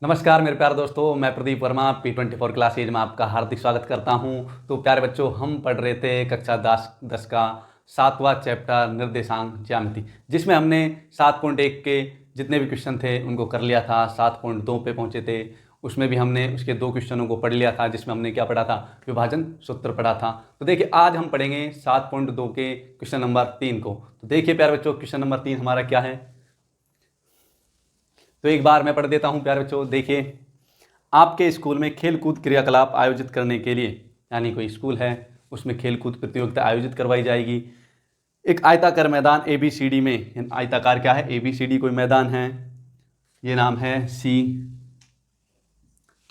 नमस्कार मेरे प्यारे दोस्तों, मैं प्रदीप वर्मा P24 क्लासेज में आपका हार्दिक स्वागत करता हूं। तो प्यारे बच्चों, हम पढ़ रहे थे कक्षा 10 का 7वां चैप्टर निर्देशांक ज्यामिति, जिसमें हमने 7.1 के जितने भी क्वेश्चन थे उनको कर लिया था। 7.2 पे पहुंचे थे, उसमें भी हमने उसके 2 क्वेश्चनों को पढ़ लिया था, जिसमें हमने क्या पढ़ा था, विभाजन सूत्र पढ़ा था। तो देखिए, आज हम पढ़ेंगे 7.2 के क्वेश्चन नंबर 3 को। तो देखिए प्यारे बच्चों, क्वेश्चन नंबर 3 हमारा क्या है, तो एक बार मैं पढ़ देता हूं प्यारे बच्चों। देखिए, आपके स्कूल में खेलकूद क्रियाकलाप आयोजित करने के लिए, यानी कोई स्कूल है उसमें खेलकूद प्रतियोगिता आयोजित करवाई जाएगी। एक आयताकार मैदान ABCD में, आयताकार क्या है, ABCD कोई मैदान है, ये नाम है C।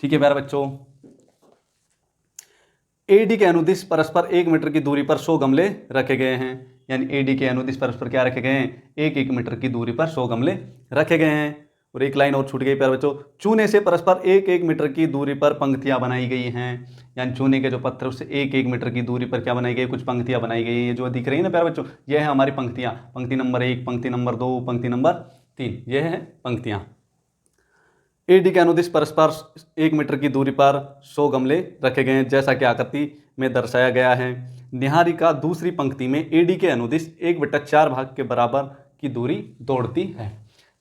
ठीक है प्यारे बच्चों, AD के अनुदिश परस्पर 1 मीटर की दूरी पर 100 गमले रखे गए हैं। यानी AD के अनुदिश परस्पर क्या रखे गए हैं, 1 मीटर की दूरी पर 100 गमले रखे गए हैं। और एक लाइन और छूट गई प्यारे बच्चों, चूने से परस्पर 1 मीटर की दूरी पर पंक्तियां बनाई गई हैं। यानी चूने के जो पत्थर उससे 1 मीटर की दूरी पर क्या बनाई गई, कुछ पंक्तियां बनाई गई हैं। ये जो दिख रही है ना प्यारे बच्चों, ये है हमारी पंक्तियां। पंक्ति नंबर 1, पंक्ति नंबर 2, पंक्ति नंबर 3, ये है पंक्तियां। AD के अनुदिश परस्पर 1 मीटर की दूरी पर 100 गमले रखे गए हैं, जैसा कि आकृति में दर्शाया गया है। निहारिका दूसरी पंक्ति में AD के अनुदिश 1/4 भाग के बराबर की दूरी दौड़ती है।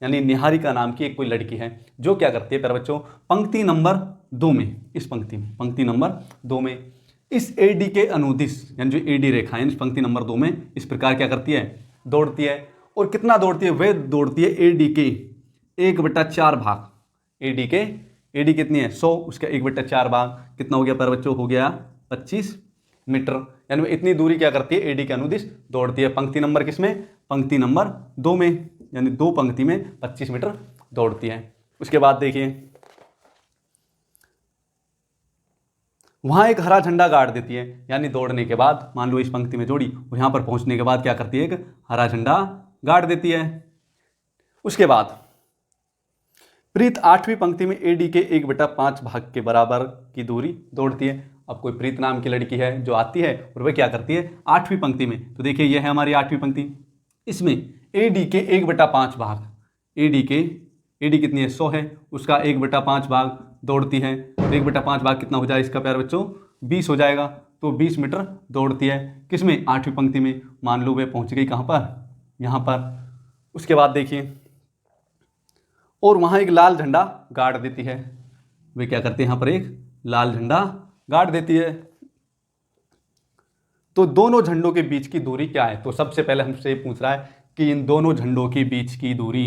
यानी निहारिका नाम की एक कोई लड़की है जो क्या करती है प्यारे बच्चों, पंक्ति नंबर 2 में, इस पंक्ति में, पंक्ति नंबर 2 में इस AD के अनुदिश, यानी जो AD रेखा है इस पंक्ति नंबर 2 में इस प्रकार क्या करती है, दौड़ती है। और कितना दौड़ती है, वह दौड़ती है AD के 1/4 भाग। AD कितनी है, 100, उसका 1/4 भाग कितना हो गया प्यारे बच्चों, हो गया 25 मीटर। यानी इतनी दूरी क्या करती है, AD के अनुदिश दौड़ती है। पंक्ति नंबर किसमें, पंक्ति नंबर 2 में, यानी 2 पंक्ति में 25 मीटर दौड़ती है। उसके बाद देखिए, वहां एक हरा झंडा गाड़ देती है। यानी दौड़ने के बाद मान लो इस पंक्ति में जोड़ी और यहां पर पहुंचने के बाद क्या करती है, एक हरा झंडा गाड़ देती है। उसके बाद प्रीत 8वीं पंक्ति में AD के 1/5 भाग के बराबर की दूरी दौड़ती है। अब कोई प्रीत नाम की लड़की है जो आती है और वह क्या करती है 8वीं पंक्ति में, तो देखिए यह है हमारी 8वीं पंक्ति, इसमें AD के 1/5 भाग, AD कितनी है, 100 है, उसका 1/5 भाग दौड़ती है। तो 1/5 भाग कितना हो जाएगा इसका प्यारे बच्चों, 20 हो जाएगा। तो 20 मीटर दौड़ती है, किसमें, 8वीं पंक्ति में। मान लो वह पहुंच गई कहां पर, यहां पर। उसके बाद देखिए, और वहां एक लाल झंडा गाड़ देती है। वे क्या करते हैं, यहां पर एक लाल झंडा गाड़ देती है। तो दोनों झंडों के बीच की दूरी क्या है, तो सबसे पहले हमसे पूछ रहा है कि इन दोनों झंडों के बीच की दूरी,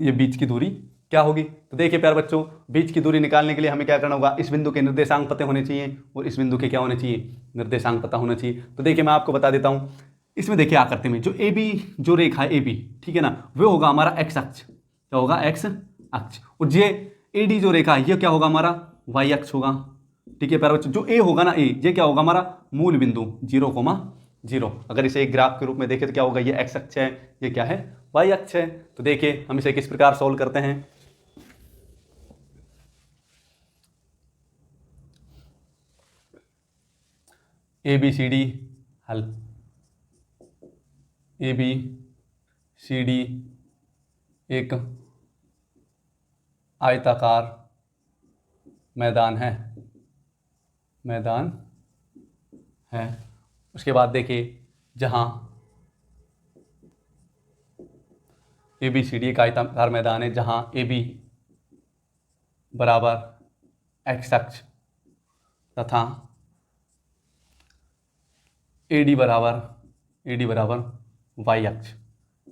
ये बीच की दूरी क्या होगी। तो देखिए प्यारे बच्चों, बीच की दूरी निकालने के लिए हमें क्या करना होगा, इस बिंदु के निर्देशांक पते होने चाहिए और इस बिंदु के क्या होने चाहिए, निर्देशांक पता होना चाहिए। तो देखिए मैं आपको बता देता हूं, इसमें देखिए आकृति में जो AB जो रेखा है AB, ठीक है ना, वो होगा हमारा X अक्ष, क्या होगा, X अक्ष। और ये AD जो रेखा है ये क्या होगा, हमारा Y अक्ष होगा। ठीक है प्यारे बच्चों, जो A होगा ना, A ये क्या होगा, हमारा मूल बिंदु 0,0। अगर इसे एक ग्राफ के रूप में देखें तो क्या होगा, ये X अक्ष है, ये क्या है, Y अक्ष है। तो देखिए हम इसे किस प्रकार सॉल्व करते हैं। ABCD हल, ABCD एक आयताकार मैदान है, उसके बाद देखिए, जहां ABCD एक आयताकार मैदान है जहां AB बराबर X अक्ष तथा AD बराबर Y अक्ष।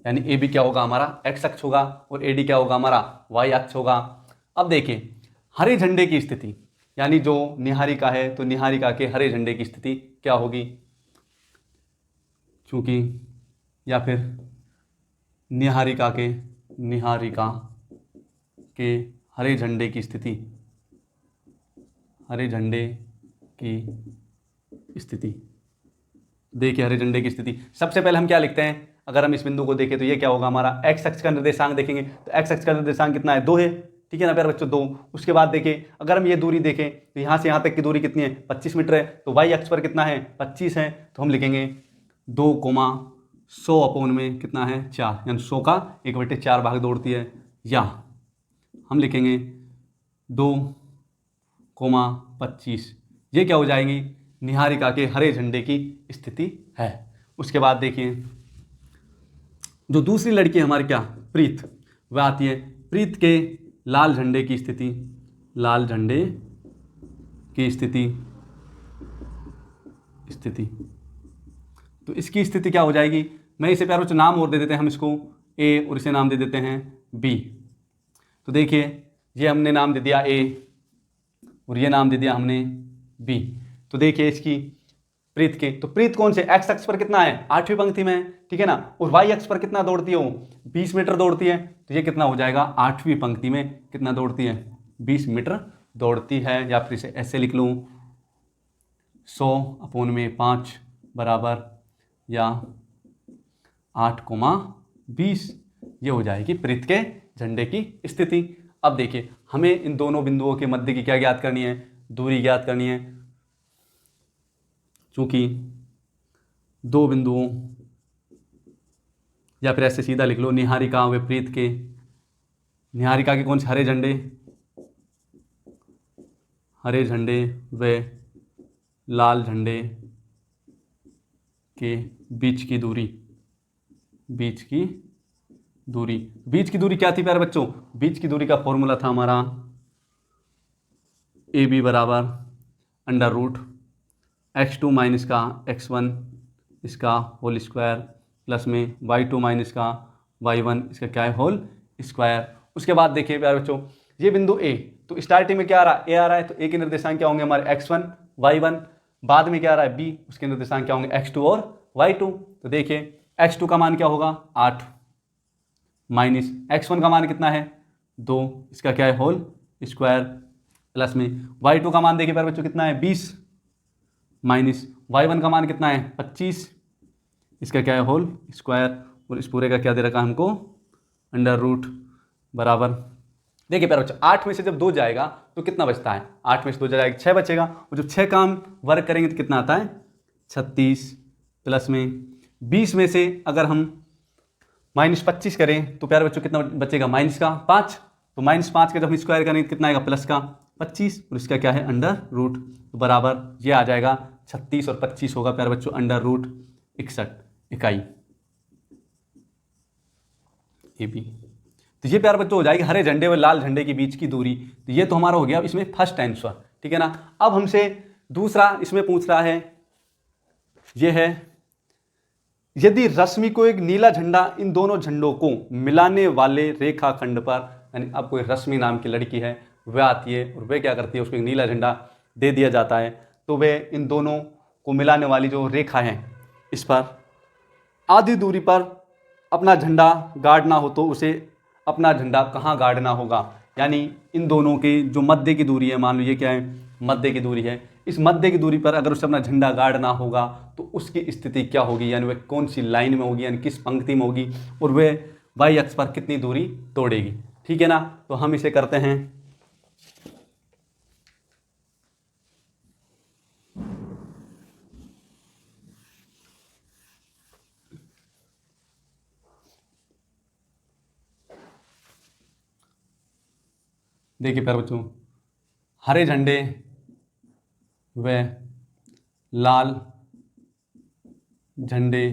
यानी AB क्या होगा, हमारा X अक्ष होगा और AD क्या होगा, हमारा Y अक्ष होगा। अब देखिए हरे झंडे की स्थिति, यानी जो निहारिका है तो निहारिका के हरे झंडे की स्थिति क्या होगी, चूंकि या फिर निहारिका के हरे झंडे की स्थिति, देखिए हरे झंडे की स्थिति, सबसे पहले हम क्या लिखते हैं, अगर हम इस बिंदु को देखें तो ये क्या होगा, हमारा X अक्ष का निर्देशांक देखेंगे तो X अक्ष का निर्देशांक कितना है, 2 है। ठीक है ना प्यारे बच्चों, 2। उसके बाद देखिए अगर हम ये दूरी देखें तो यहाँ से यहाँ तक की दूरी कितनी है, 25 मीटर है। तो Y अक्ष पर कितना है, 25 है। तो हम लिखेंगे 2,100 अपॉन में कितना है, 4, यानी 100 का 1/4 भाग दौड़ती है। या हम लिखेंगे 2,25। ये क्या हो जाएगी, निहारिका के हरे झंडे की स्थिति है। उसके बाद देखिए जो दूसरी लड़की है हमारी क्या, प्रीत, वह आती है। प्रीत के लाल झंडे की स्थिति, लाल झंडे की स्थिति तो इसकी स्थिति क्या हो जाएगी, मैं इसे प्यारों से नाम और दे देते हैं हम इसको ए और इसे नाम दे देते हैं बी। तो देखिए ये हमने नाम दे दिया ए और ये नाम दे दिया हमने बी। तो देखिए इसकी प्रीत के, तो प्रीत कौन से एक्स अक्ष पर कितना है, 8वीं पंक्ति में है, ठीक है ना, और वाई अक्ष पर कितना दौड़ती है वो 20 मीटर दौड़ती है। तो ये कितना हो जाएगा, 8वीं पंक्ति में कितना दौड़ती है, 20 मीटर दौड़ती है। या फिर इसे ऐसे लिख लूँ 100/5 बराबर या 8,20, ये हो जाएगी प्रीत के झंडे की स्थिति। अब देखिए हमें इन दोनों बिंदुओं के मध्य की क्या ज्ञात करनी है, दूरी ज्ञात करनी है। चूंकि दो बिंदुओं, या फिर ऐसे सीधा लिख लो, निहारिका व प्रीत के, निहारिका के कौन से हरे झंडे, हरे झंडे व लाल झंडे के बीच की दूरी, बीच की दूरी क्या थी प्यारे बच्चों, बीच की दूरी का फॉर्मूला था हमारा ए बी बराबर √x2 माइनस का x1 इसका होल स्क्वायर प्लस में y2 माइनस का y1 इसका क्या है, होल स्क्वायर। उसके बाद देखिए प्यारे बच्चों ये बिंदु ए, तो स्टार्टिंग में क्या आ रहा है, ए आ रहा है, तो ए के निर्देशांक क्या होंगे हमारे x1 y1, बाद में क्या आ रहा है बी, उसके निर्देशांक क्या होंगे x2 और y2। तो देखिए x2 का मान क्या होगा 8 माइनस x1 का मान कितना है 2, इसका क्या है होल स्क्वायर, प्लस में y2 का मान देखिए प्यारे बच्चों कितना है 20 माइनस y1 का मान कितना है 25, इसका क्या है होल स्क्वायर, और इस पूरे का क्या दे रखा है हमको √ बराबर। देखिए प्यारे बच्चों 8 में से जब 2 जाएगा तो कितना बचता है, 8 में से 2 जाएगा 6 बचेगा, और जब 6 काम वर्क करेंगे तो कितना आता है 36, प्लस में 20 में से अगर हम -25 करें तो प्यारे बच्चों कितना बचेगा -5, तो -5 का जब हम स्क्वायर करेंगे कितना आएगा प्लस का 25, और इसका क्या है √ तो बराबर ये आ जाएगा 36 और 25 होगा प्यारे बच्चों √61 इकाई ए बी। तो ये प्यारे बच्चों हो जाएगी हरे झंडे व लाल झंडे के बीच की दूरी। तो ये तो हमारा हो गया इसमें फर्स्ट आंसर, ठीक है ना। अब हमसे दूसरा इसमें पूछ रहा है, ये है यदि रश्मि को एक नीला झंडा इन दोनों झंडों को मिलाने वाले रेखाखंड पर, यानी अब कोई रश्मि नाम की लड़की है वह आती है और वह क्या करती है, उसको एक नीला झंडा दे दिया जाता है, तो वह इन दोनों को मिलाने वाली जो रेखा है इस पर आधी दूरी पर अपना झंडा गाड़ना हो तो उसे अपना झंडा कहाँ गाड़ना होगा। यानी इन दोनों की जो मध्य की दूरी है, मान लो ये क्या है मध्य की दूरी है, इस मध्य की दूरी पर अगर उसे अपना झंडा गाड़ना होगा तो उसकी स्थिति क्या होगी, यानी वह कौन सी लाइन में होगी, यानी किस पंक्ति में होगी, और वह वाई अक्ष पर कितनी दूरी तोड़ेगी, ठीक है ना। तो हम इसे करते हैं, देखिए प्यारे बच्चों हरे झंडे व लाल झंडे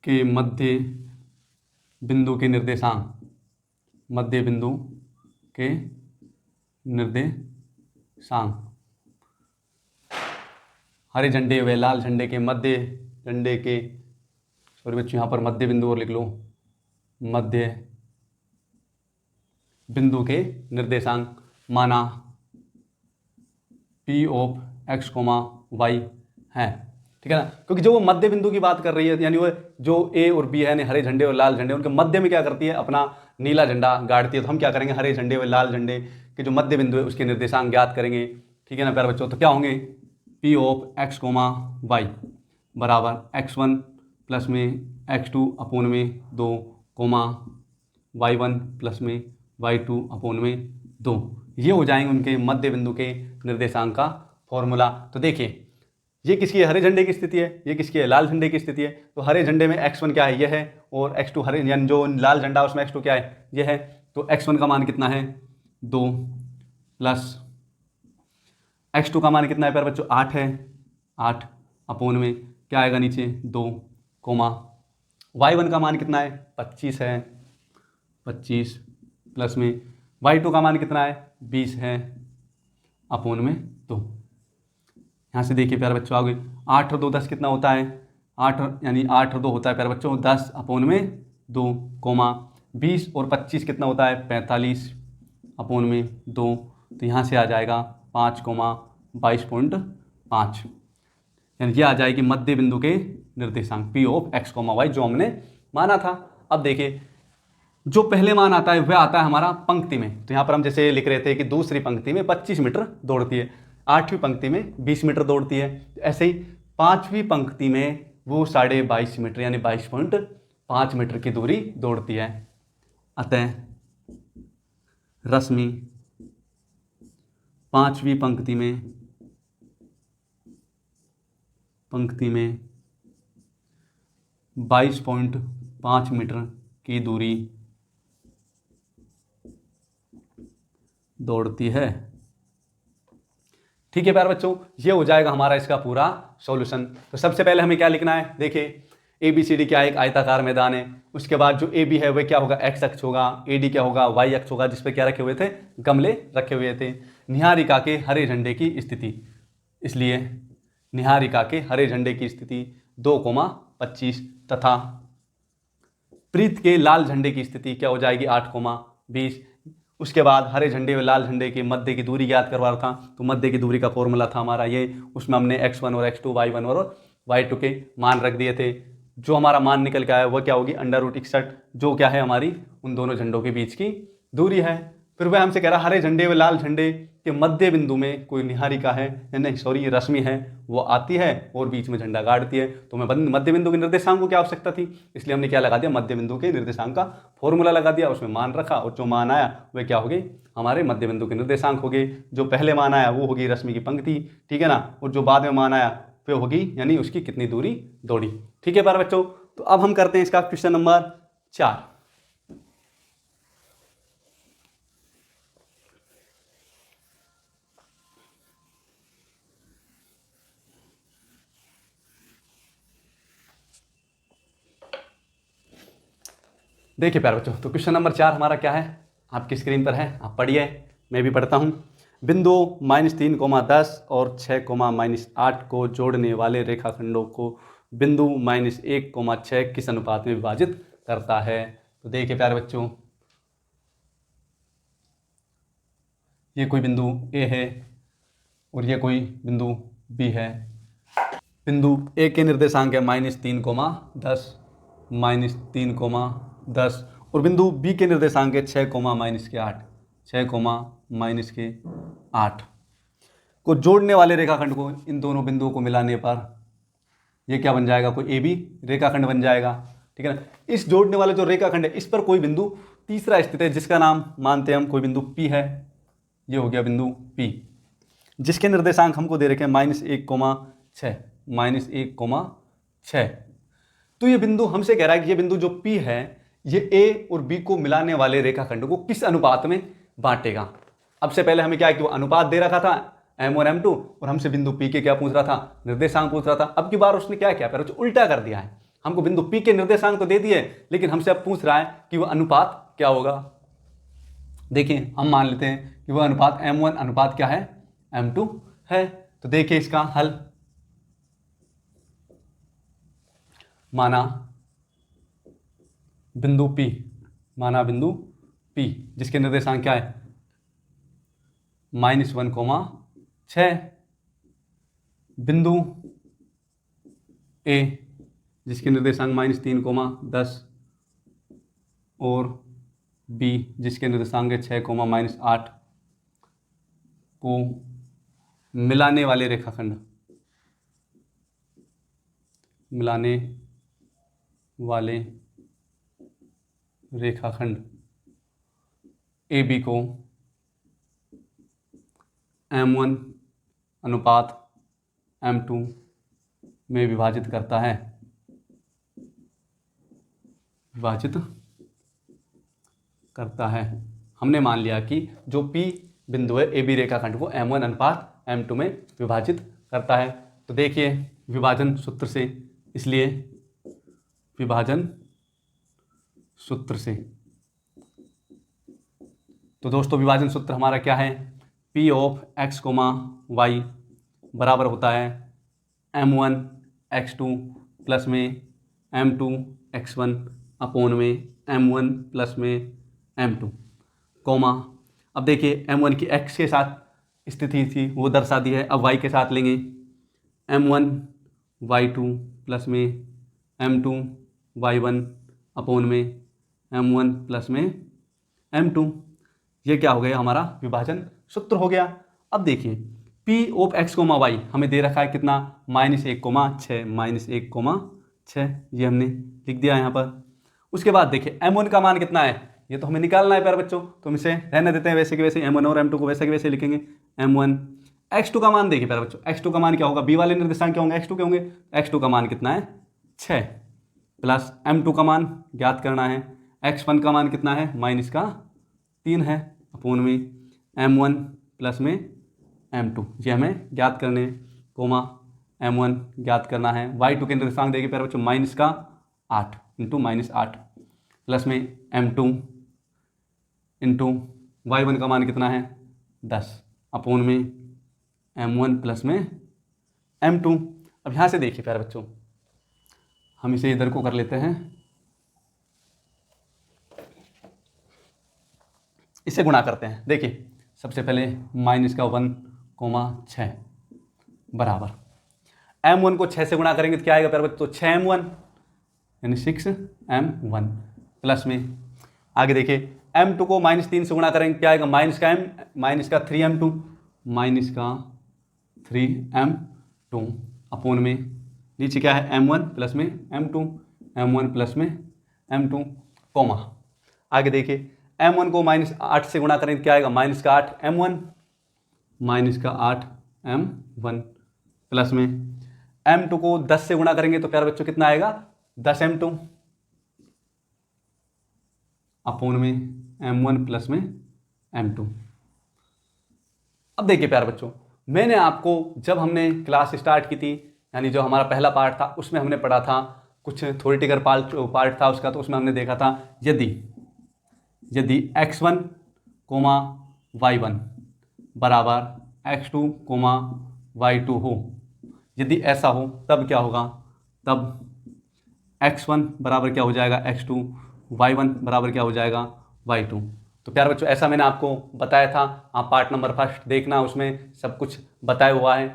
के मध्य बिंदु के निर्देशांक, मध्य बिंदु के निर्देशांक, हरे झंडे व लाल झंडे के मध्य झंडे के, सॉरी बच्चों यहाँ पर मध्य बिंदु और लिख लो, मध्य बिंदु के निर्देशांक माना P ऑफ x, y है, ठीक है ना। क्योंकि जो वो मध्य बिंदु की बात कर रही है, यानी वो जो A और B है, यानी हरे झंडे और लाल झंडे, उनके मध्य में क्या करती है अपना नीला झंडा गाड़ती है। तो हम क्या करेंगे, हरे झंडे और लाल झंडे के जो मध्य बिंदु है उसके निर्देशांक ज्ञात करेंगे, ठीक है ना प्यारे बच्चों। तो क्या होंगे P ऑफ x, y बराबर x1 प्लस में x2 अपोन में 2, y1 प्लस में y2 अपोन में 2, ये हो जाएंगे उनके मध्य बिंदु के निर्देशांक का फॉर्मूला। तो देखिए ये किसकी है, हरे झंडे की स्थिति है, ये किसकी है, लाल झंडे की स्थिति है। तो हरे झंडे में x1 क्या है, ये है, और x2 हरे यानी जो लाल झंडा उसमें x2 क्या है, ये है। तो x1 का मान कितना है 2 प्लस x2 का मान कितना है प्यारे बच्चों 8 है, 8 अपोन में क्या आएगा नीचे 2 कोमा y1 का मान कितना है 25 है, 25 प्लस में y2 का मान कितना है 20 है अपोन में 2। यहाँ से देखिए प्यारे बच्चों आगे 8 और 2 10 कितना होता है 8 यानी 8 और 2 होता है प्यारे बच्चों 10 अपोन में 2 कोमा 20 और 25 कितना होता है 45 अपोन में 2। तो यहाँ से आ जाएगा 5 कोमा 22.5 यानी ये आ जाएगी मध्य बिंदु के निर्देशांक P ऑफ x, y जो हमने माना था। अब देखिए जो पहले मान आता है वह आता है हमारा पंक्ति में। तो यहाँ पर हम जैसे लिख रहे थे कि दूसरी पंक्ति में 25 मीटर दौड़ती है, 8वीं पंक्ति में 20 मीटर दौड़ती है, ऐसे ही 5वीं पंक्ति में वो 22.5 मीटर यानी 22.5 मीटर की दूरी दौड़ती है। अतः रश्मि 5वीं पंक्ति में 22.5 मीटर की दूरी दौड़ती है। ठीक है प्यारे बच्चों, ये हो जाएगा हमारा इसका पूरा सॉल्यूशन। तो सबसे पहले हमें क्या लिखना है, देखिए ABCD क्या एक आयताकार मैदान है, उसके बाद जो AB है वह क्या होगा x अक्ष होगा, AD क्या होगा y अक्ष होगा, जिस पे क्या रखे हुए थे गमले रखे हुए थे। निहारिका के हरे झंडे की स्थिति, इसलिए निहारिका के हरे झंडे की स्थिति 2,25 तथा प्रीत के लाल झंडे की स्थिति क्या हो जाएगी 8,20। उसके बाद हरे झंडे व लाल झंडे के मध्य की दूरी ज्ञात करवा रहा था, तो मध्य की दूरी का फॉर्मूला था हमारा ये, उसमें हमने x1 और x2 y1 और y2 के मान रख दिए थे। जो हमारा मान निकल के आया वह क्या होगी √61, जो क्या है हमारी उन दोनों झंडों के बीच की दूरी है। फिर वह हमसे कह रहा हरे झंडे व लाल झंडे के मध्य बिंदु में कोई निहारिका है, नहीं सॉरी रश्मि है, वो आती है और बीच में झंडा गाड़ती है। तो हमें मध्य बिंदु के निर्देशांक को क्या आवश्यकता थी, इसलिए हमने क्या लगा दिया मध्य बिंदु के निर्देशांक का फॉर्मूला लगा दिया, उसमें मान रखा और जो मान आया वह क्या हो गई हमारे मध्य बिंदु के निर्देशांक हो गए। जो पहले मान आया वो होगी रश्मि की पंक्ति, ठीक है ना, और जो बाद में मान आया वह होगी यानी उसकी कितनी दूरी दौड़ी। ठीक है प्यारे बच्चों, तो अब हम करते हैं इसका क्वेश्चन नंबर 4। देखिए प्यारे बच्चों, तो क्वेश्चन नंबर 4 हमारा क्या है, आपकी स्क्रीन पर है, आप पढ़िए, मैं भी पढ़ता हूँ। बिंदु -3,10 और 6,-8 को जोड़ने वाले रेखाखंडों को बिंदु -1,6 किस अनुपात में विभाजित करता है। तो देखिए प्यारे बच्चों, ये कोई बिंदु A है और ये कोई बिंदु B है। बिंदु A के निर्देशांक है -3,10 -3,10 और बिंदु B के निर्देशांक है 6,-8 6,-8 को जोड़ने वाले रेखाखंड को इन दोनों बिंदुओं को मिलाने पर ये क्या बन जाएगा, कोई AB रेखाखंड बन जाएगा। ठीक है ना, इस जोड़ने वाले जो रेखाखंड है इस पर कोई बिंदु तीसरा स्थित है जिसका नाम मानते हैं हम कोई बिंदु P है। ये हो गया बिंदु P जिसके निर्देशांक हमको दे रखे हैं -1,6 तो ये बिंदु हमसे कह रहा है कि ये बिंदु जो P है ये A और B को मिलाने वाले रेखाखंड को किस अनुपात में बांटेगा। अब से पहले हमें क्या है कि वो अनुपात दे रखा था M और M2 और हमसे बिंदु P के क्या पूछ रहा था, निर्देशांक पूछ रहा था। अब की बार उसने क्या किया, फिर उल्टा कर दिया है, हमको बिंदु P के निर्देशांक तो दे दिए लेकिन हमसे अब पूछ रहा है कि वह अनुपात क्या होगा। देखिए हम मान लेते हैं कि वह अनुपात M1 अनुपात क्या है M2 है। तो देखिए इसका हल, माना बिंदु P जिसके निर्देशांक क्या है -1,6, बिंदु A जिसके निर्देशांक -3,10 और B जिसके निर्देशांक है 6,-8 को मिलाने वाले रेखाखंड AB को M1 अनुपात M2 में विभाजित करता है। करता है। हमने मान लिया कि जो P बिंदु है AB रेखाखंड को M1 अनुपात M2 में विभाजित करता है। तो देखिए विभाजन सूत्र से, इसलिए विभाजन सूत्र से, तो दोस्तों विभाजन सूत्र हमारा क्या है, P ऑफ x, y बराबर होता है M1 x2 प्लस में M2 x1 अपोन में M1 प्लस में M2 कोमा। अब देखिए M1 की x के साथ स्थिति थी वो दर्शा दी है, अब y के साथ लेंगे M1 y2 प्लस में M2 y1 अपोन में M1 प्लस में M2। ये क्या हो गया हमारा विभाजन सूत्र हो गया। अब देखिए P ऑफ x, y हमें दे रखा है कितना, -1,6 ये हमने लिख दिया यहाँ पर। उसके बाद देखिए M1 का मान कितना है, ये तो हमें निकालना है प्यारे बच्चों, तो हम इसे रहने देते हैं वैसे कि वैसे, M1 और M2 को वैसे कि वैसे लिखेंगे। M1 x2 का मान देखिए प्यारे बच्चों, x2 का मान क्या होगा, b वाले निर्देशांक क्या होंगे, x2 के होंगे। x2 का मान कितना है 6 प्लस M2 का मान ज्ञात करना है, x1 का मान कितना है -3 है अपोन में M1 प्लस में M2, ये हमें ज्ञात करने, कोमा M1 ज्ञात करना है। y2 के निर्देशांक देखिए प्यारे बच्चों -8 इंटू -8 प्लस में M2 इंटू y1 का मान कितना है 10 अपोन में M1 प्लस में M2। अब यहाँ से देखिए प्यारे बच्चों, हम इसे इधर को कर लेते हैं, इसे गुणा करते हैं। देखिए सबसे पहले -1,6 बराबर M1 को 6 से गुणा करेंगे तो क्या आएगा प्यारे बच्चों, 6M1 यानी 6M1 प्लस में, आगे देखिए M2 को -3 से गुणा करेंगे क्या आएगा, -3M2 -3M2 अपोन में नीचे क्या है M1 प्लस में M2, M1 प्लस में M2 कोमा। आगे देखिए M1 को -8 से गुणा करेंगे क्या आएगा, -8M1 -8M1 प्लस में M2 को 10 से गुणा करेंगे तो प्यारे बच्चों कितना आएगा, 10M2 अपोन में M1 प्लस में M2। अब देखिए प्यारे बच्चों, मैंने आपको जब हमने क्लास स्टार्ट की थी, यानी जो हमारा पहला पार्ट था उसमें हमने पढ़ा था, कुछ थ्योरेटिकल पार्ट था उसका, तो उसमें हमने देखा था यदि x1, y1 बराबर x2, y2 हो, यदि ऐसा हो तब क्या होगा, तब x1 बराबर क्या हो जाएगा x2, y1 बराबर क्या हो जाएगा y2। तो प्यारे बच्चों ऐसा मैंने आपको बताया था, आप पार्ट नंबर 1 देखना, उसमें सब कुछ बताया हुआ है,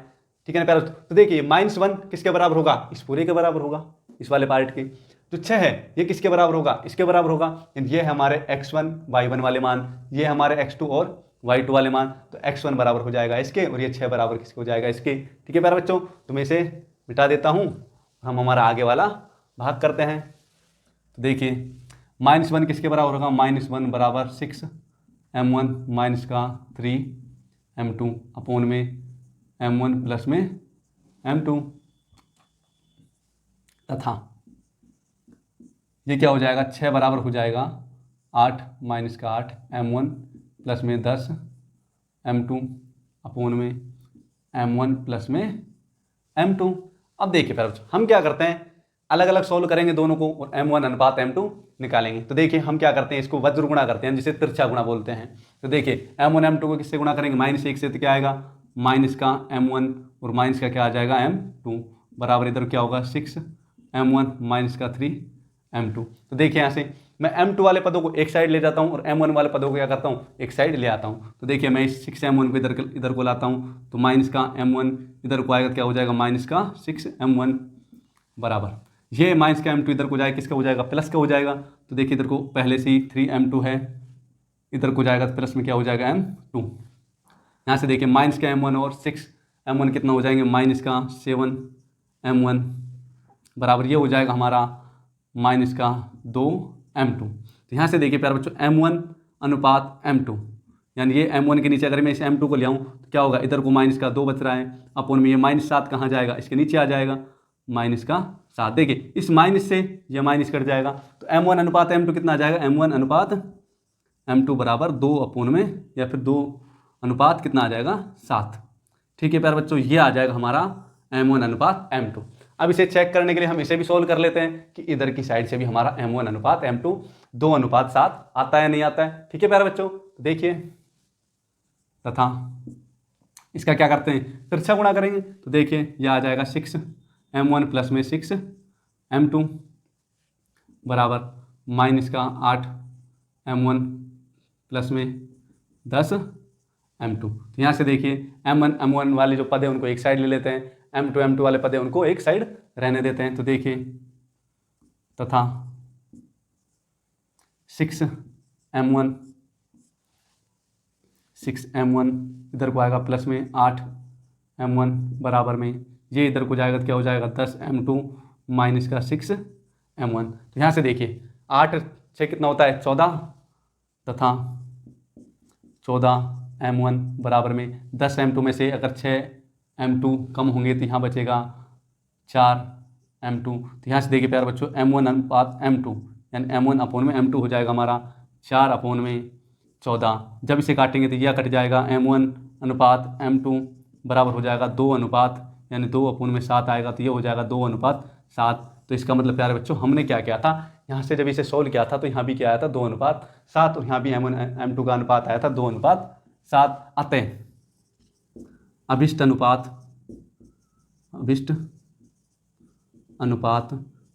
ठीक है ना प्यारे। तो देखिए -1 किसके बराबर होगा, इस पूरे के बराबर होगा, इस वाले पार्ट के। जो 6 है ये किसके बराबर होगा, इसके बराबर होगा। ये हमारे x1 y1 वाले मान, ये हमारे x2 और y2 वाले मान, तो x1 बराबर हो जाएगा इसके, और ये 6 बराबर किसके हो जाएगा, इसके। ठीक है प्यारे बच्चों, तो मैं इसे मिटा देता हूँ, हम हमारा आगे वाला भाग करते हैं। तो देखिए -1 किसके बराबर होगा, -1 बराबर 6M1 -3M2 अपोन में M1 प्लस में M2, तथा ये क्या हो जाएगा, 6 बराबर हो जाएगा 8 -8M1 प्लस में 10M2 अपोन में M1 प्लस में M2। अब देखिए फिर हम क्या करते हैं, अलग अलग सॉल्व करेंगे दोनों को और M1 अनुपात M2 निकालेंगे। तो देखिए हम क्या करते हैं, इसको वज्र गुणा करते हैं, जिसे तिरछा गुणा बोलते हैं। तो देखिए M1 M2 को किससे गुणा करेंगे, -1 से, तो क्या आएगा माइनस का M1 और माइनस का क्या आ जाएगा M2 बराबर, इधर क्या होगा 6M1 माइनस का 3M2। तो देखिए यहाँ से मैं M2 वाले पदों को एक साइड ले जाता हूँ और M1 वाले पदों को क्या करता हूँ, एक साइड ले आता हूँ। तो देखिए मैं इस 6M1 को इधर को लाता हूँ, तो माइनस का M1 इधर को आएगा, क्या हो जाएगा माइनस का 6M1 बराबर, ये माइनस का M2 इधर को जाएगा, किसका हो जाएगा, प्लस का हो जाएगा। तो देखिए इधर को पहले से ही 3M2 है, इधर को जाएगा तो प्लस में क्या हो जाएगा M2। यहाँ से देखिए माइनस का M1 और 6M1 कितना हो जाएंगे, माइनस का 7M1 बराबर, ये हो जाएगा हमारा माइनस का 2M2। तो यहाँ से देखिए प्यारे बच्चों M1 अनुपात M2, यानी ये M1 के नीचे अगर मैं इस M2 को ले आऊँ तो क्या होगा, इधर को माइनस का 2 बच रहा है, अपोन में ये -7 कहाँ जाएगा, इसके नीचे आ जाएगा माइनस का 7। देखिए इस माइनस से ये माइनस कट जाएगा, तो M1 अनुपात M2 कितना आ जाएगा, M1 अनुपात m2 बराबर 2 में या फिर 2 अनुपात कितना आ जाएगा 7। ठीक है प्यारे बच्चों, ये आ जाएगा हमारा m1 अनुपात m2। अब इसे चेक करने के लिए हम इसे भी सोल्व कर लेते हैं कि इधर की साइड से भी हमारा m1 अनुपात m2 2:7 आता है नहीं आता है। ठीक है प्यारे बच्चों, देखिए तथा इसका क्या करते हैं, तिरछा गुणा करेंगे तो देखिए यह आ जाएगा 6m1 प्लस में 6m2 बराबर माइनस का 8m1 प्लस में 10m2। तो यहाँ से देखिए m1 वाले जो पद है उनको एक साइड ले लेते हैं, m2 वाले पद है उनको एक साइड रहने देते हैं। तो देखिए तथा 6m1 इधर को आएगा प्लस में 8m1 बराबर में ये इधर को जाएगा तो क्या हो जाएगा 10m2 माइनस का 6m1। तो यहाँ से देखिए 8 से कितना होता है 14 तथा 14m1 बराबर में 10m2 में से अगर 6m2 कम होंगे तो यहाँ बचेगा 4m2। तो यहाँ से देखिए प्यारे बच्चों m1 अनुपात m2 यानी m1 अपोन में m2 हो जाएगा हमारा 4 अपोन में 14। जब इसे काटेंगे तो यह कट जाएगा m1 अनुपात m2 बराबर हो जाएगा 2 अनुपात यानी 2 अपोन में 7 आएगा तो ये हो जाएगा 2 अनुपात 7। तो इसका मतलब प्यारे बच्चों हमने क्या किया था, यहाँ से जब इसे सोल्व किया था तो यहाँ भी क्या आया था 2 अनुपात 7 और यहाँ भी m1 m2 का अनुपात आया था 2 अनुपात 7। अतः अभिष्ट अनुपात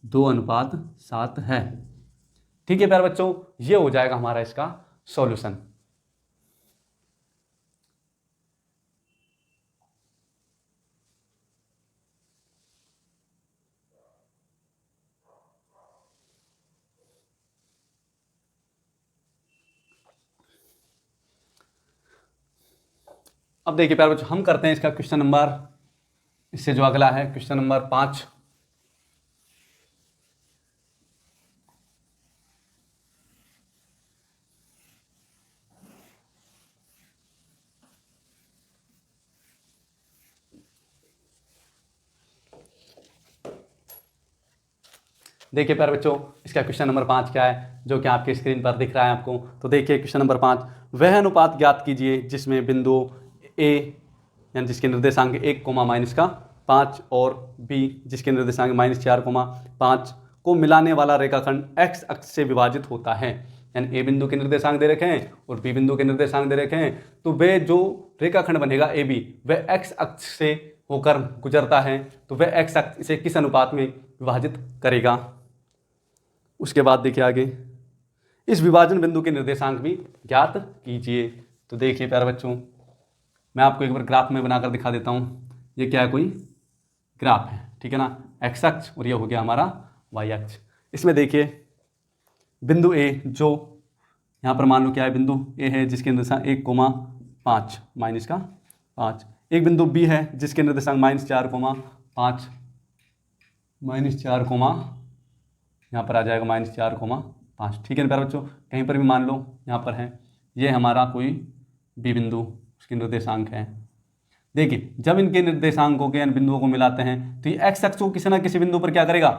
2:7 है। ठीक है प्यारे बच्चों, ये हो जाएगा हमारा इसका सॉल्यूशन। अब देखिए प्यारे बच्चों हम करते हैं इसका क्वेश्चन नंबर, इससे जो अगला है क्वेश्चन नंबर 5। देखिए प्यारे बच्चों इसका क्वेश्चन नंबर 5 क्या है जो कि आपके स्क्रीन पर दिख रहा है आपको। तो देखिए क्वेश्चन नंबर 5, वह अनुपात ज्ञात कीजिए जिसमें बिंदु ए यानी जिसके निर्देशांक 1, -5 और बी जिसके निर्देशांक -4, 5 को मिलाने वाला रेखाखंड एक्स अक्ष से विभाजित होता है। यानी ए बिंदु के निर्देशांक दे रखे हैं और बी बिंदु के निर्देशांक दे रखे हैं, तो वे जो रेखाखंड बनेगा ए बी वह एक्स अक्ष से होकर गुजरता है, तो वह एक्स अक्ष इसे किस अनुपात में विभाजित करेगा। उसके बाद देखिए आगे, इस विभाजन बिंदु के निर्देशांक भी ज्ञात कीजिए। तो देखिए प्यारे बच्चों मैं आपको एक बार ग्राफ में बनाकर दिखा देता हूँ। ये क्या है, कोई ग्राफ है, ठीक है ना, एक्स अक्ष और ये हो गया हमारा वाई अक्ष। इसमें देखिए बिंदु ए जो यहाँ पर मान लो क्या है, बिंदु ए है जिसके निर्देशांक 1, 5 -5, एक बिंदु बी है जिसके निर्देशांक -4, 5 -4, यहाँ पर आ जाएगा -4, 5। ठीक है ना प्यारे बच्चों, कहीं पर भी मान लो यहाँ पर है, ये हमारा कोई बी बिंदु उसके निर्देशांक है। देखिए जब इनके निर्देशांकों के बिंदुओं को मिलाते हैं तो ये एक्स अक्ष को किसी ना किसी बिंदु पर क्या करेगा,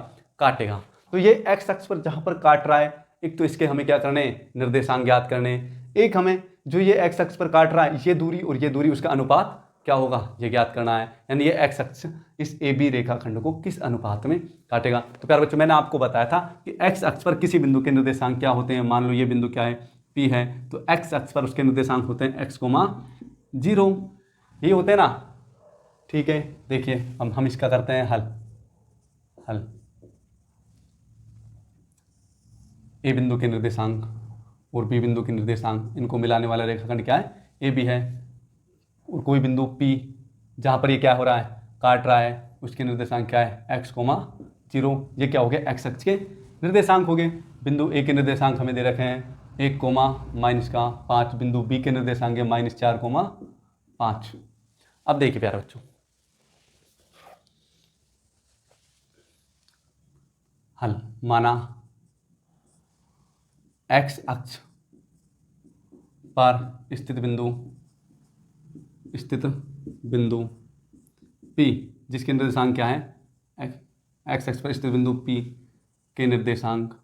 काटेगा। तो ये एक्स अक्ष पर जहाँ पर काट रहा है, एक तो इसके हमें क्या करने, निर्देशांक ज्ञात करने, एक हमें जो ये एक्स अक्ष पर काट रहा है ये दूरी और ये दूरी उसका अनुपात क्या होगा ये ज्ञात करना है। यानी ये एक्स अक्ष इस ए बी रेखाखंड को किस अनुपात में काटेगा। तो प्यारे बच्चों मैंने आपको बताया था कि एक्स अक्ष पर किसी बिंदु के निर्देशांक क्या होते हैं। मान लो ये बिंदु क्या है, पी है, तो एक्स अक्ष पर उसके निर्देशांक होते हैं x, 0, ये होते हैं ना। ठीक है, देखिए अब हम इसका करते हैं हल। ए बिंदु के निर्देशांक और बी बिंदु के निर्देशांक, इनको मिलाने वाला रेखाखंड क्या है, ए बी है, और कोई बिंदु P जहाँ पर ये क्या हो रहा है, काट रहा है, उसके निर्देशांक क्या है, x, 0, ये क्या हो गया, x अक्ष के निर्देशांक हो गए। बिंदु A के निर्देशांक हमें दे रखे हैं 1, -5, बिंदु B के निर्देशांक है -4, 5। अब देखिए प्यारे बच्चों हल, माना x अक्ष पर स्थित बिंदु P जिसके निर्देशांक क्या है, एक्स अक्ष पर स्थित बिंदु P के निर्देशांक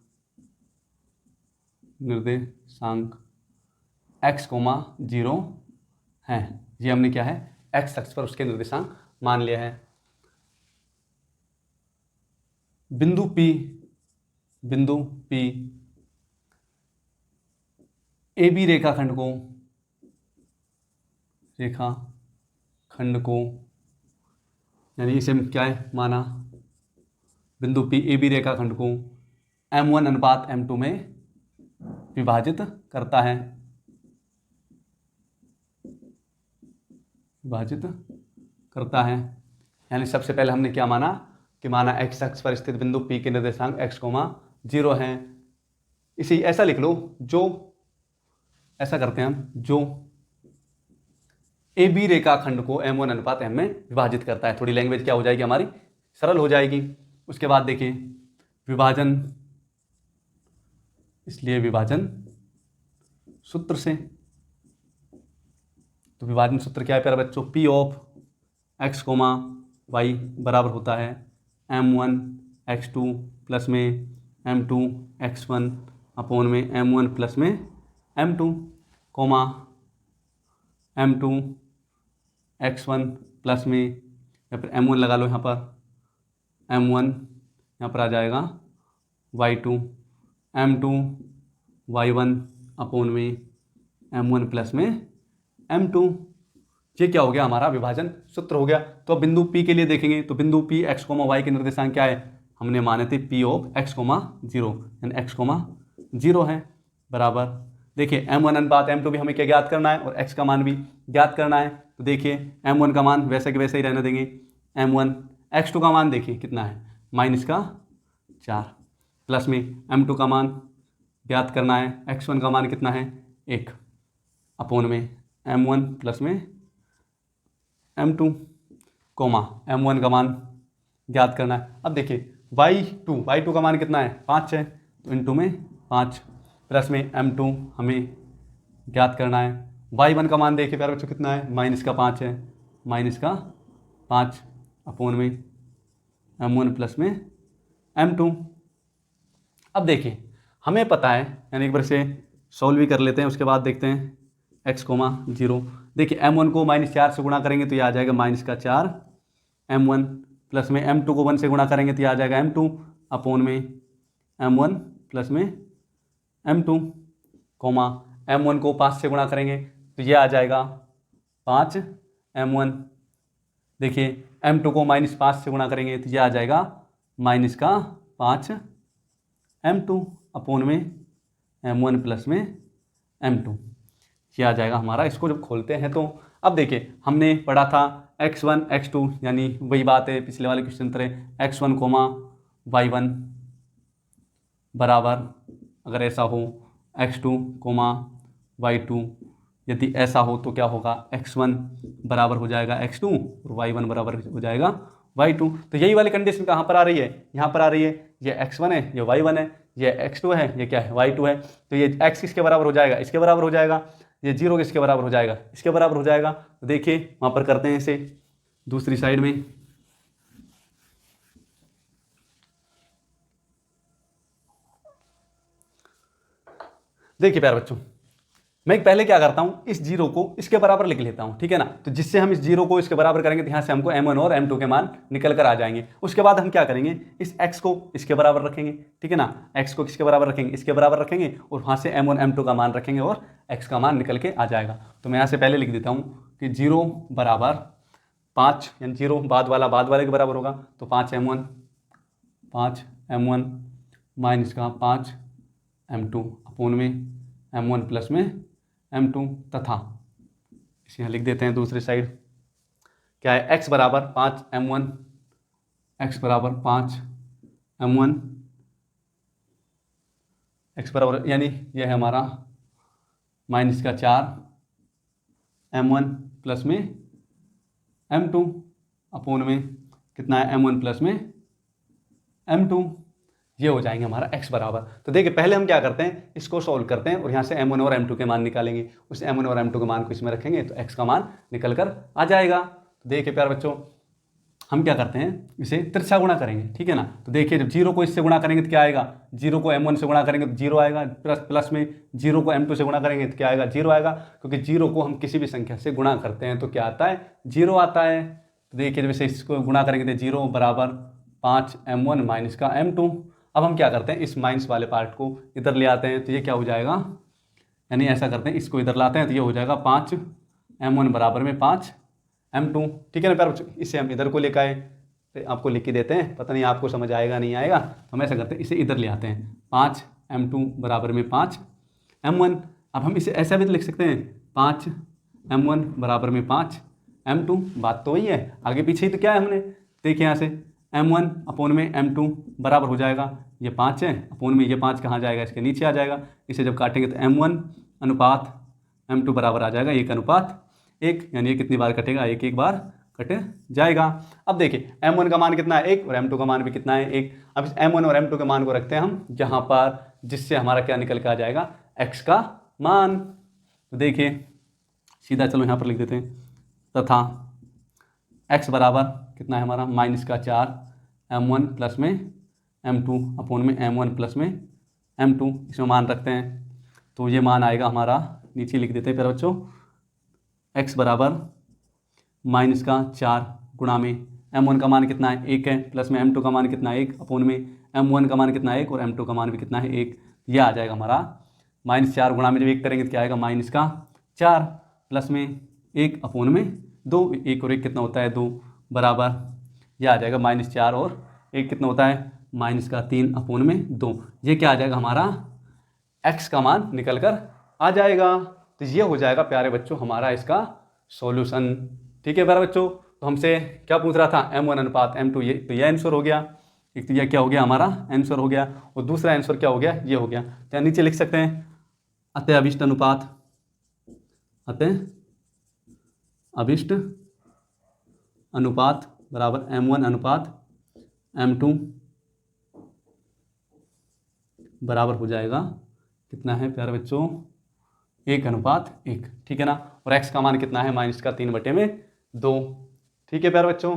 x, 0 हैं। ये हमने क्या है, x अक्ष पर उसके निर्देशांक मान लिया है। बिंदु P AB रेखाखंड को यानी इसे क्या है माना, बिंदु P AB रेखाखंड को M1 अनुपात M2 में विभाजित करता है, यानी सबसे पहले हमने क्या माना कि माना x अक्ष पर स्थित बिंदु P के निर्देशांक x, 0 हैं। इसे ऐसा लिख लो, ऐसा करते हैं हम, जो AB रेखाखंड को M1 अनुपात M में विभाजित करता है। थोड़ी लैंग्वेज क्या हो जाएगी हमारी, सरल हो जाएगी। उसके बाद देखिए विभाजन, इसलिए विभाजन सूत्र से, तो विभाजन सूत्र क्या है प्यारे बच्चों, P ऑफ x, y बराबर होता है M1 x2 प्लस में M2 x1 अपॉन में M1 प्लस में M2 M2 x1 प्लस में, या फिर M1 लगा लो यहाँ पर, M1 यहाँ पर आ जाएगा y2 M2 y1 अपॉन में M1 प्लस में M2। ये क्या हो गया, हमारा विभाजन सूत्र हो गया। तो अब बिंदु P के लिए देखेंगे, तो बिंदु P x, y के निर्देशांक क्या है, हमने माने थे P ऑफ x, 0, यानी x, 0 है, बराबर। देखिए M1 अनुपात M2 भी हमें क्या ज्ञात करना है और x का मान भी ज्ञात करना है। तो देखिए M1 का मान वैसे के वैसे ही रहने देंगे, M1 x2 का मान देखिए कितना है, -4, प्लस में M2 का मान ज्ञात करना है, x1 का मान कितना है 1, अपॉन में M1 प्लस में M2, M1 का मान ज्ञात करना है। अब देखिए y2 का मान कितना है 5 है, तो इंटू में 5 प्लस में M2 हमें ज्ञात करना है। y1 का मान देखिए प्यारे बच्चों कितना है, -5 है, -5 अपॉन में M1 प्लस में M2। अब देखिए हमें पता है, यानी एक बार से सॉल्व भी कर लेते हैं, उसके बाद देखते हैं x, 0। देखिए M1 को -4 से गुणा करेंगे तो ये आ जाएगा -4 M1 प्लस में M2 को 1 से गुणा करेंगे तो ये आ जाएगा M2 अपॉन में M1 प्लस में M2, M1 को 5 से गुणा करेंगे तो ये आ जाएगा 5 M1। देखिए M2 को -5 से गुणा करेंगे तो ये आ जाएगा -5 M2 अपॉन में M1 प्लस में M2, ये आ जाएगा हमारा। इसको जब खोलते हैं तो अब देखिए हमने पढ़ा था x1 x2, यानी वही बात है पिछले वाले क्वेश्चन तरह x1, y1 बराबर, अगर ऐसा हो x2, y2, यदि ऐसा हो तो क्या होगा, x1 बराबर हो जाएगा x2 और y1 बराबर हो जाएगा y2। तो यही वाली कंडीशन कहाँ पर आ रही है, यहाँ पर आ रही है। ये x1 है, ये y1 है, ये x2 है, ये क्या है y2 है। तो ये x किसके बराबर हो जाएगा, इसके बराबर हो जाएगा। ये 0 किसके बराबर हो जाएगा, इसके बराबर हो जाएगा। तो देखिए वहाँ पर करते हैं इसे दूसरी साइड में। देखिए प्यारे बच्चों, मैं पहले क्या करता हूँ, इस 0 को इसके बराबर लिख लेता हूँ, ठीक है ना। तो जिससे हम इस 0 को इसके बराबर करेंगे तो यहाँ से हमको M1 और M2 के मान निकल कर आ जाएंगे। उसके बाद हम क्या करेंगे, इस x को इसके बराबर रखेंगे, ठीक है ना। x को किसके बराबर रखेंगे, इसके बराबर रखेंगे, और वहाँ से M1 M2 का मान रखेंगे और x का मान निकल के आ जाएगा। तो मैं यहाँ से पहले लिख देता हूँ कि 0 बराबर 5, यानी 0 बाद वाले के बराबर होगा, तो 5 M1 माइनस का 5 M2 अपोन में M1 प्लस में M2, तथा इसे यहाँ लिख देते हैं दूसरी साइड। क्या है, x बराबर 5 M1, x बराबर 5 M1, x बराबर यानी यह है हमारा माइनस का 4 M1 प्लस में M2 अपोन में कितना है M1 प्लस में M2, ये हो जाएंगे हमारा x बराबर। तो देखिए पहले हम क्या करते हैं, इसको सॉल्व करते हैं और यहाँ से M1 और M2 के मान निकालेंगे। उस M1 और M2 के मान को इसमें रखेंगे तो x का मान निकल कर आ जाएगा। तो देखिए प्यारे बच्चों, हम क्या करते हैं, इसे तिरछा गुणा करेंगे, ठीक है ना। तो देखिए जब 0 को इससे गुणा करेंगे तो क्या आएगा, 0 को m1 से गुणा करेंगे तो 0 आएगा, प्लस में 0 को m2 से गुणा करेंगे तो क्या आएगा, 0 आएगा, क्योंकि 0 को हम किसी भी संख्या से गुणा करते हैं तो क्या आता है, 0 आता है। तो देखिए जब इसे इसको गुणा करेंगे तो 0 बराबर 5m1 माइनस का m2। अब हम क्या करते हैं, इस माइनस वाले पार्ट को इधर ले आते हैं, तो ये क्या हो जाएगा, यानी ऐसा करते हैं, इसको इधर लाते हैं तो ये हो जाएगा 5m1 बराबर में 5m2, ठीक है ना प्यारे बच्चों। इसे हम इधर को लेकर आए, तो आपको लिख के देते हैं, पता नहीं आपको समझ आएगा नहीं आएगा, तो हम ऐसा करते हैं, इसे इधर ले आते हैं, 5m2 बराबर में 5m1। अब हम इसे ऐसा भी तो लिख सकते हैं, 5m1 बराबर में 5m2, बात तो वही है, आगे पीछे ही तो क्या है हमने, देखिए यहाँ से m1 अपोन में m2 बराबर हो जाएगा, ये 5 है, अपोन में ये 5 कहाँ जाएगा, इसके नीचे आ जाएगा, इसे जब काटेंगे तो m1 अनुपात m2 बराबर आ जाएगा 1:1, यानी ये कितनी बार कटेगा, एक बार कट जाएगा। अब देखिए m1 का मान कितना है 1 और m2 का मान भी कितना है 1। अब इस m1 और m2 के मान को रखते हैं हम यहाँ पर, जिससे हमारा क्या निकल के आ जाएगा, x का मान। तो देखिए सीधा चलो यहाँ पर लिख देते हैं, तथा x बराबर कितना है हमारा, -4 m1 प्लस में m2 अपोन में m1 प्लस में m2, इसमें मान रखते हैं, तो ये मान आएगा हमारा, नीचे लिख देते हैं प्यारे बच्चों, x बराबर -4 गुणा में m1 का मान कितना है 1 है, प्लस में m2 का मान कितना है 1 अपोन में m1 का मान कितना है 1 और m2 का मान भी कितना है 1। ये आ जाएगा हमारा -4 गुणा में जब 1 करेंगे तो क्या आएगा, -4 प्लस में 1 अपोन में 2, 1 और 1 कितना होता है 2 बराबर, यह आ जाएगा -4 और 1 कितना होता है, -3 अपोन में 2। ये क्या आ जाएगा हमारा, x का मान निकल कर आ जाएगा। तो ये हो जाएगा प्यारे बच्चों हमारा इसका सॉल्यूशन, ठीक है प्यारे बच्चों। तो हमसे क्या पूछ रहा था, m1 अनुपात m2, ये तो ये आंसर हो गया, एक तो यह क्या हो गया हमारा आंसर हो गया, और दूसरा आंसर क्या हो गया, ये हो गया। तो नीचे लिख सकते हैं, अतः अभिष्ट अनुपात, अतः अभिष्ट अनुपात बराबर m1 अनुपात m2 बराबर हो जाएगा कितना है प्यारे बच्चों, 1:1, ठीक है ना। और x का मान कितना है, -3/2, ठीक है प्यारे बच्चों।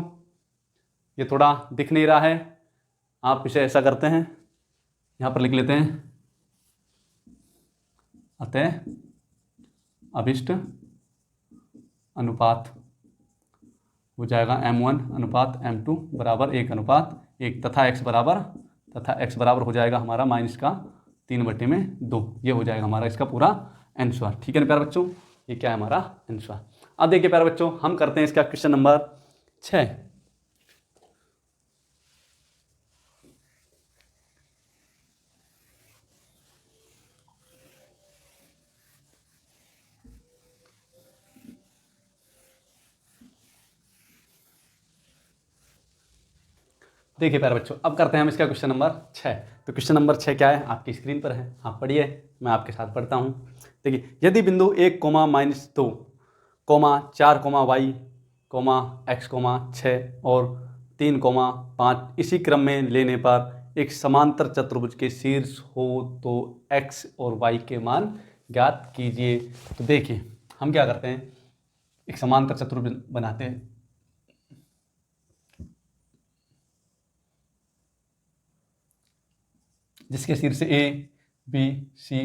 ये थोड़ा दिख नहीं रहा है, आप इसे ऐसा करते हैं, यहाँ पर लिख लेते हैं, अतः अभिष्ट अनुपात हो जाएगा m1 अनुपात m2 बराबर 1:1, तथा x बराबर हो जाएगा हमारा -3/2। ये हो जाएगा हमारा इसका पूरा आंसर, ठीक है ना प्यारे बच्चों। ये क्या है हमारा आंसर। अब देखिए प्यारे बच्चों, हम करते हैं इसका क्वेश्चन नंबर 6। देखिए प्यारे बच्चों, अब करते हैं हम इसका क्वेश्चन नंबर 6। तो क्वेश्चन नंबर 6 क्या है, आपकी स्क्रीन पर है, आप पढ़िए, मैं आपके साथ पढ़ता हूँ। देखिए, यदि बिंदु 1, -2, 4, y, x, 6 और 3, 5 इसी क्रम में लेने पर एक समांतर चतुर्भुज के शीर्ष हो तो x और y के मान ज्ञात कीजिए। तो देखिए हम क्या करते हैं, एक समांतर चतुर्भुज बनाते हैं, जिसके शीर्ष A, B, C,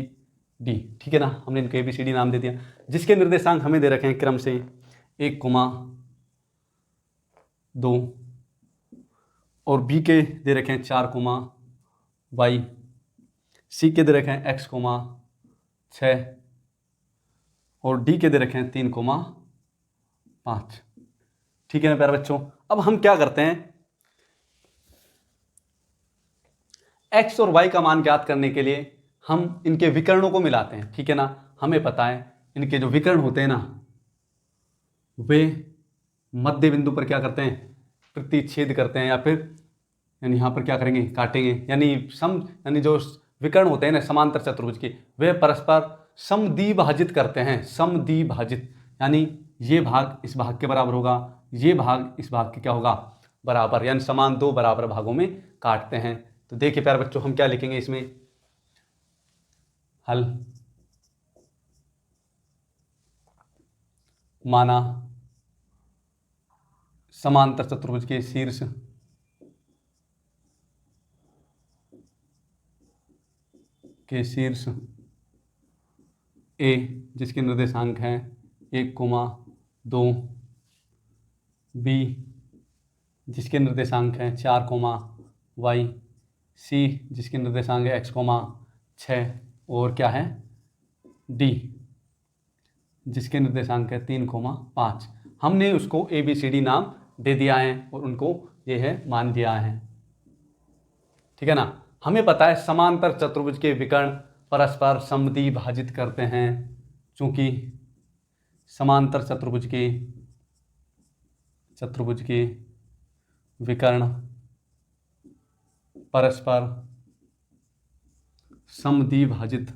D, ठीक है ना, हमने इनको ABCD नाम दे दिया, जिसके निर्देशांक हमें दे रखे हैं क्रम से 1, 2 और B के दे रखे हैं 4, y, C के दे रखे हैं x, 6 और D के दे रखे हैं 3, 5, ठीक है ना प्यारे बच्चों। अब हम क्या करते हैं, x और y का मान ज्ञात करने के लिए हम इनके विकर्णों को मिलाते हैं, ठीक है ना। हमें पता है इनके जो विकर्ण होते हैं ना, वे मध्य बिंदु पर क्या करते हैं, प्रतिच्छेद करते हैं, या फिर यानी यहाँ पर क्या करेंगे, काटेंगे, यानी जो विकर्ण होते हैं ना समांतर चतुर्भुज के, वे परस्पर समद्विभाजित करते हैं, समद्विभाजित, यानी ये भाग इस भाग के बराबर होगा, ये भाग इस भाग के क्या होगा, बराबर, यानी समान 2 बराबर भागों में काटते हैं। तो देखिए प्यारे बच्चों, हम क्या लिखेंगे इसमें, हल माना समांतर चतुर्भुज के शीर्ष ए जिसके निर्देशांक हैं 1,2, बी जिसके निर्देशांक हैं 4, वाई, सी जिसके निर्देशांक है x, 6 और क्या है डी जिसके निर्देशांक है 3, 5। हमने उसको ABCD नाम दे दिया है और उनको ये है मान दिया है, ठीक है ना। हमें पता है समांतर चतुर्भुज के विकर्ण परस्पर समद्विभाजित करते हैं, चूंकि समांतर चतुर्भुज के विकर्ण परस्पर समद्विभाजित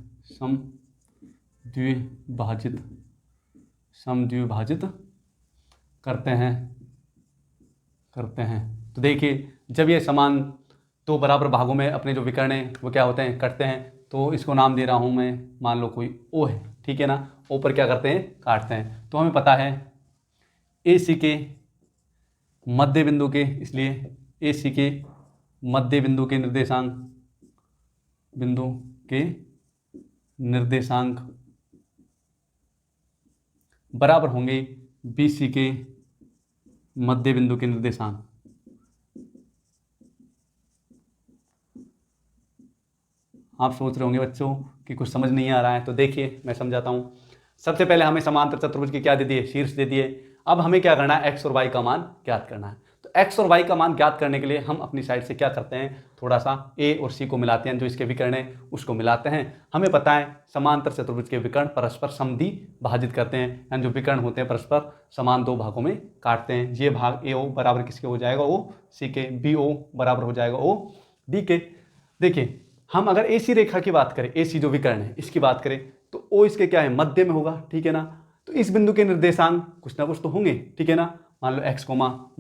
करते हैं। तो देखिए, जब ये समान दो बराबर भागों में अपने जो विकर्ण हैं वो क्या होते हैं, कटते हैं। तो इसको नाम दे रहा हूं मैं, मान लो कोई O है, ठीक है ना। O पर क्या करते हैं, काटते हैं। तो हमें पता है AC के मध्य बिंदु के, इसलिए AC के मध्य बिंदु के निर्देशांक बराबर होंगे BC के मध्य बिंदु के निर्देशांक। आप सोच रहे होंगे बच्चों कि कुछ समझ नहीं आ रहा है, तो देखिए मैं समझाता हूं। सबसे पहले हमें समांतर चतुर्भुज की क्या दे दिए, शीर्ष दे दिए। अब हमें क्या करना है, x और y का मान ज्ञात करना है। तो x और y का मान ज्ञात करने के लिए हम अपनी साइड से क्या करते हैं, थोड़ा सा a और c को मिलाते हैं, जो इसके विकर्ण है उसको मिलाते हैं। हमें पता है समांतर चतुर्भुज के विकर्ण परस्पर समद्विभाजित करते हैं, यानी जो विकर्ण होते हैं परस्पर समान दो भागों में काटते हैं। ये भाग AO बराबर किसके हो जाएगा, O C के, BO बराबर हो जाएगा O D के। देखिए, हम अगर AC रेखा की बात करें, AC जो विकर्ण है इसकी बात करें, तो O इसके क्या है, मध्य में होगा, ठीक है ना। तो इस बिंदु के निर्देशांक कुछ ना कुछ तो होंगे, ठीक है ना। मान लो x,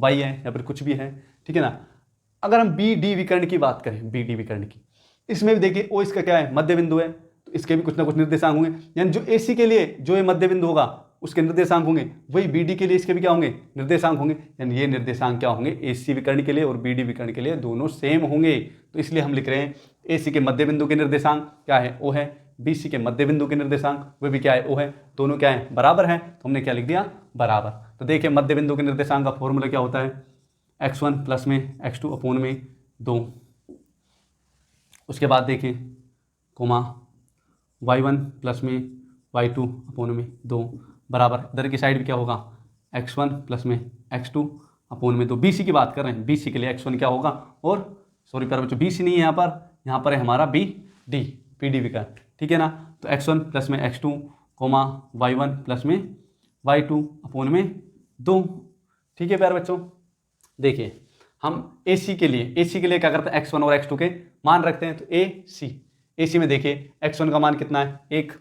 y है या फिर कुछ भी है, ठीक है ना। अगर हम BD विकर्ण की बात करें, BD विकर्ण की, इसमें भी देखिए O इसका क्या है, मध्य बिंदु है, तो इसके भी कुछ ना कुछ निर्देशांक होंगे। यानी जो AC के लिए जो ये मध्य बिंदु होगा उसके निर्देशांक होंगे, वही BD के लिए इसके भी क्या होंगे, निर्देशांक होंगे। यानी ये निर्देशांक क्या होंगे, AC विकर्ण के लिए और BD विकर्ण के लिए दोनों सेम होंगे। तो इसलिए हम लिख रहे हैं AC के मध्य बिंदु के निर्देशांक क्या है, O है, BC के मध्य बिंदु के निर्देशांक वे भी क्या है, O है, दोनों क्या है, बराबर है। तो हमने क्या लिख दिया, बराबर। तो देखिए मध्य बिंदु के निर्देशांक का फॉर्मूला क्या होता है, x1 प्लस में x2 अपोन में 2। उसके बाद देखिए y1 प्लस में y2 अपोन में 2 बराबर, इधर की साइड भी क्या होगा, x1 प्लस में x2 अपोन में 2। BC की बात कर रहे हैं, BC के लिए x1 क्या होगा, और सॉरी पर बच्चों BC नहीं है यहाँ पर है हमारा BD विकर्ण, ठीक है ना। तो x1 प्लस में x2 y1 प्लस में y2 अपोन में 2, ठीक है प्यारे बच्चों। देखिए हम AC के लिए क्या करते हैं, x1 और x2 के मान रखते हैं। तो AC में देखिए x1 का मान कितना है, 1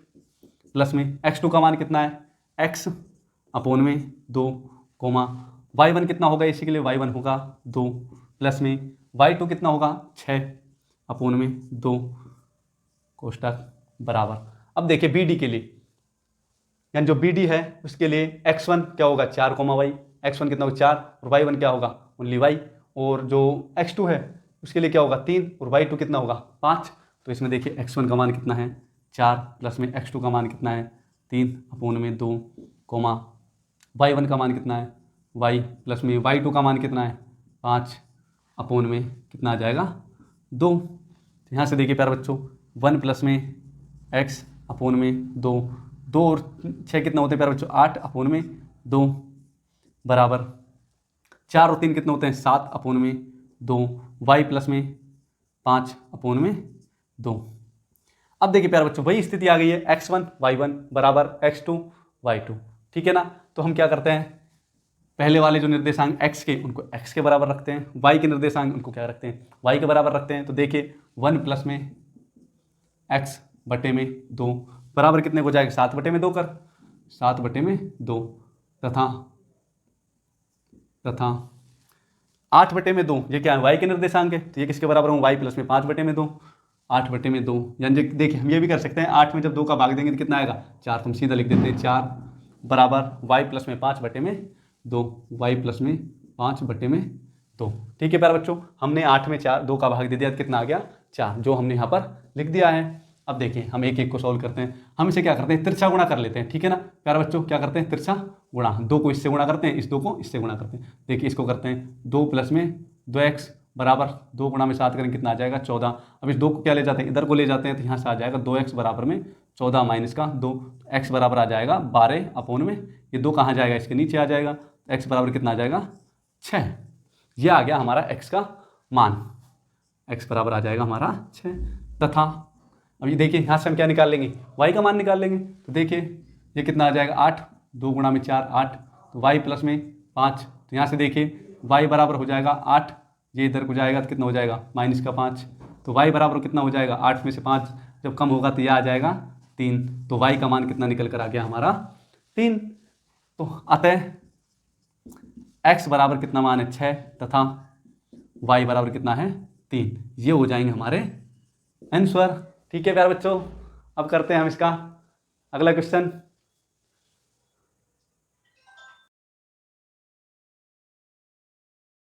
प्लस में x2 का मान कितना है, x अपोन में 2, y1 कितना होगा AC के लिए, y1 होगा 2 प्लस में y2 कितना होगा, 6 अपोन में 2 कोष्टक बराबर। अब देखिए BD के लिए, यानी जो BD है उसके लिए x1 क्या होगा, 4, y, x1 कितना होगा 4 और y1 क्या होगा, ओनली y। और जो x2 है उसके लिए क्या होगा 3 और y2 कितना होगा 5। तो इसमें देखिए x1 का मान कितना है 4 प्लस में x2 का मान कितना है 3 अपोन में 2, y1 का मान कितना है y प्लस में y2 का मान कितना है 5 अपोन में कितना आ जाएगा 2। तो यहाँ से देखिए प्यारे बच्चों 1 प्लस में x अपोन में 2 और 6 कितना होते हैं प्यारे बच्चों, 8 अपोन में 2 बराबर 4 और 3 कितने होते हैं, 7 अपोन में 2, y प्लस में 5 अपोन में 2। अब देखिए प्यारे बच्चों वही स्थिति आ गई है, x1 y1 बराबर x2 y2, ठीक है ना। तो हम क्या करते हैं, पहले वाले जो निर्देशांक x के उनको x के बराबर रखते हैं, y के निर्देशांक उनको क्या रखते हैं, y के बराबर रखते हैं। तो देखिए 1 प्लस में x बटे में 2 बराबर कितने को जाएगा, 7 बटे में 2 कर, 7 बटे में 2 तथा 8 बटे में 2, ये क्या है y के निर्देशांक है। तो ये किसके बराबर होंगे, y प्लस में 5 बटे में 2, 8 बटे में 2। यानी देखिए हम ये भी कर सकते हैं, 8 में जब 2 का भाग देंगे तो कितना आएगा 4। तुम सीधा लिख देते हैं 4 बराबर y प्लस में 5 बटे में 2, y प्लस में 5/2। ठीक है प्यारे बच्चों, हमने 8 में 2 का भाग दे दिया तो कितना आ गया 4, जो हमने यहाँ पर लिख दिया है। अब देखिए हम एक एक को सॉल्व करते हैं। हम इसे क्या करते हैं, तिरछा गुणा कर लेते हैं। ठीक है ना प्यारे बच्चों, क्या करते हैं, तिरछा गुणा। 2 को इससे गुणा करते हैं, इस 2 को इससे गुणा करते हैं। देखिए इसको करते हैं 2 प्लस में 2x बराबर 2 गुणा में 7 करेंगे कितना आ जाएगा 14। अब इस 2 को क्या ले जाते हैं, इधर को ले जाते हैं तो यहाँ से आ जाएगा 2x बराबर में 14 माइनस का 2, x बराबर आ जाएगा 12 में ये 2 कहाँ जाएगा, इसके नीचे आ जाएगा। x बराबर कितना आ जाएगा 6। ये आ गया हमारा x का मान, x बराबर आ जाएगा हमारा 6। तथा अब ये देखिए यहाँ से हम क्या निकाल लेंगे, y का मान निकाल लेंगे। तो देखिए ये कितना आ जाएगा 8, 2 गुणा में 4 8, तो y प्लस में 5। तो यहाँ से देखिए y बराबर हो जाएगा 8, ये इधर को जाएगा तो कितना हो जाएगा माइनस का 5। तो y बराबर कितना हो जाएगा 8 में से 5 जब कम होगा तो यह आ जाएगा 3। तो y का मान कितना निकल कर आ गया हमारा 3। तो अतः x बराबर कितना मान है 6 तथा y बराबर कितना है 3। ये हो जाएंगे हमारे आंसर। ठीक है प्यारे बच्चों, अब करते हैं हम इसका अगला क्वेश्चन।